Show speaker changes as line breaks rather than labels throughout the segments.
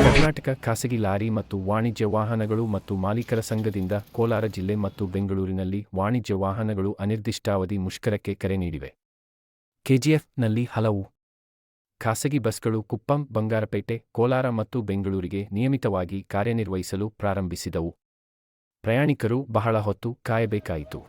ಕರ್ನಾಟಕ ಖಾಸಗಿ ಲಾರಿ ಮತ್ತು ವಾಣಿಜ್ಯ ವಾಹನಗಳು ಮತ್ತು ಮಾಲೀಕರ ಸಂಘದಿಂದ ಕೋಲಾರ ಜಿಲ್ಲೆ ಮತ್ತು ಬೆಂಗಳೂರಿನಲ್ಲಿ ವಾಣಿಜ್ಯ ವಾಹನಗಳು ಅನಿರ್ದಿಷ್ಟಾವಧಿ ಮುಷ್ಕರಕ್ಕೆ ಕರೆ ನೀಡಿವೆ. ಕೆಜಿಎಫ್ನಲ್ಲಿ ಹಲವು ಖಾಸಗಿ ಬಸ್ಗಳು ಕುಪ್ಪಂ, ಬಂಗಾರಪೇಟೆ, ಕೋಲಾರ ಮತ್ತು ಬೆಂಗಳೂರಿಗೆ ನಿಯಮಿತವಾಗಿ ಕಾರ್ಯನಿರ್ವಹಿಸಲು ಪ್ರಾರಂಭಿಸಿದವು. ಪ್ರಯಾಣಿಕರು ಬಹಳ ಹೊತ್ತು ಕಾಯಬೇಕಾಯಿತು.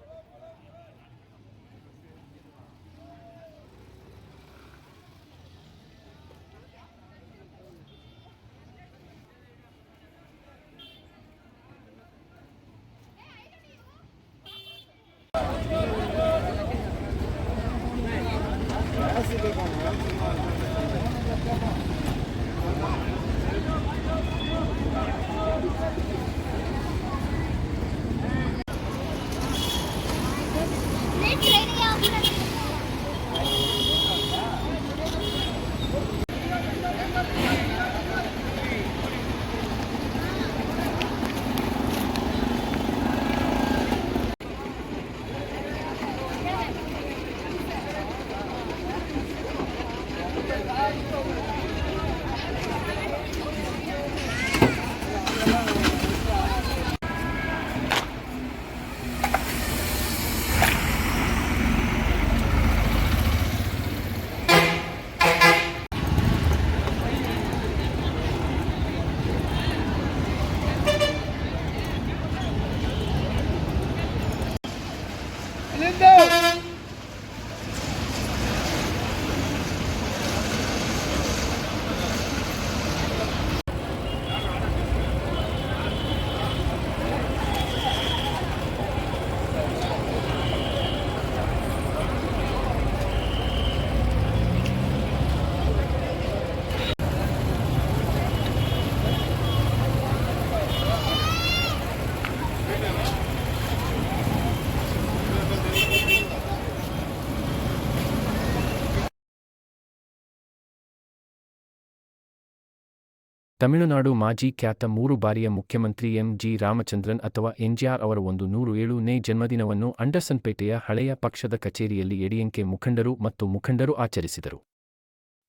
ತಮಿಳುನಾಡು ಮಾಜಿ ಖ್ಯಾತ 3 ಬಾರಿಯ ಮುಖ್ಯಮಂತ್ರಿ ಎಂ.ಜಿ. ರಾಮಚಂದ್ರನ್ ಅಥವಾ ಎನ್ಜಿಆರ್ ಅವರ 107ನೇ ಜನ್ಮದಿನವನ್ನು ಅಂಡರ್ಸನ್ಪೇಟೆಯ ಹಳೆಯ ಪಕ್ಷದ ಕಚೇರಿಯಲ್ಲಿ ಎಡಿಎಂಕೆ ಮುಖಂಡರು ಆಚರಿಸಿದರು.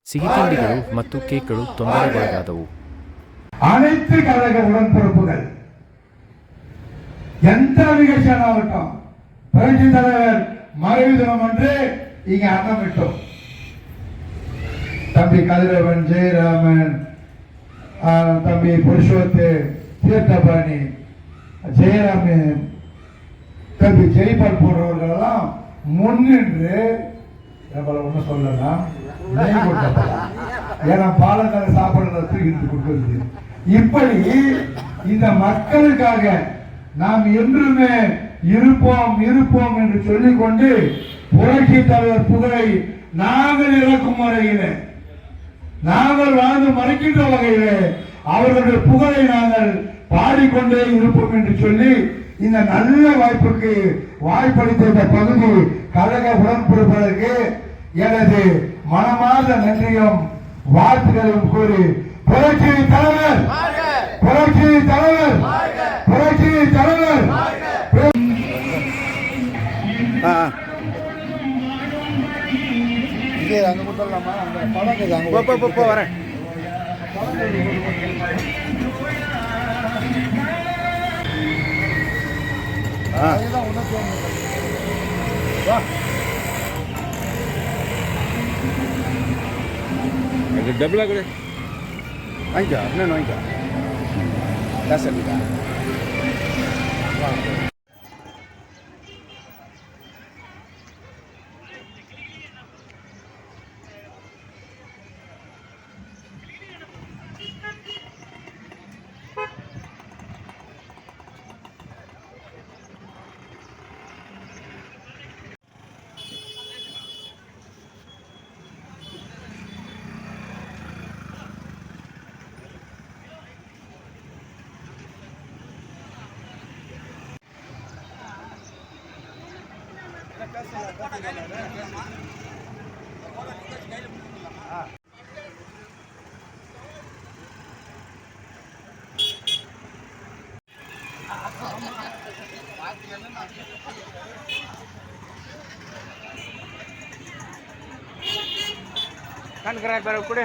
ಸಿಹಿತಿಂಡಿಗಳು ಮತ್ತು ಕೇಕ್ಗಳು ತೊಂದರೆಗೊಳಗಾದವು.
அனைத்து கழக உடன்பிறப்புகள் எந்த விகசனாகட்டும் புரட்சி தலைவர் மறைவு தினம் என்று இங்க அன்னமிட்டோம். தம்பி கதிரவன், ஜெயராமன், தம்பி புருஷோத்து, தீர்த்தபாணி, ஜெயராமன், தம்பி ஜெய்பால் போன்றவர்கள் எல்லாம் முன்னின்று ஒண்ணு சொல்லலாம், நெய் கொடுக்கப்படலாம். ஏன்னா பாலக்கார சாப்பாடு தூக்கிட்டு கொடுக்கிறது. இப்படி இந்த மக்களுக்காக நாம் என்றுமே இருப்போம் என்று சொல்லிக்கொண்டு புரட்சி தலைவர் புகழை நாங்கள் இறக்கும் வரையிலே, நாங்கள் வாழ்ந்து மறைக்கின்ற வகையிலே அவர்களுடைய புகழை நாங்கள் பாடிக்கொண்டே இருப்போம் என்று சொல்லி இந்த நல்ல வாய்ப்புக்கு வாய்ப்பளித்த இந்த பகுதி கழக உடன்பிறப்புகளுக்கு எனது மனமார்ந்த நன்றியும் வாழ்த்துக்களையும் கூறி புரட்சி தலைவர் அங்க கொடுத்துடலாமா? அந்த படம் வரேன்.
டபுளா கூட வாங்கிக்கோ, இன்னும் வாங்கிக்கோ. சரிக்கா. ಕಣ್ಕರ ಬೇರೆ ಕೊಡಿ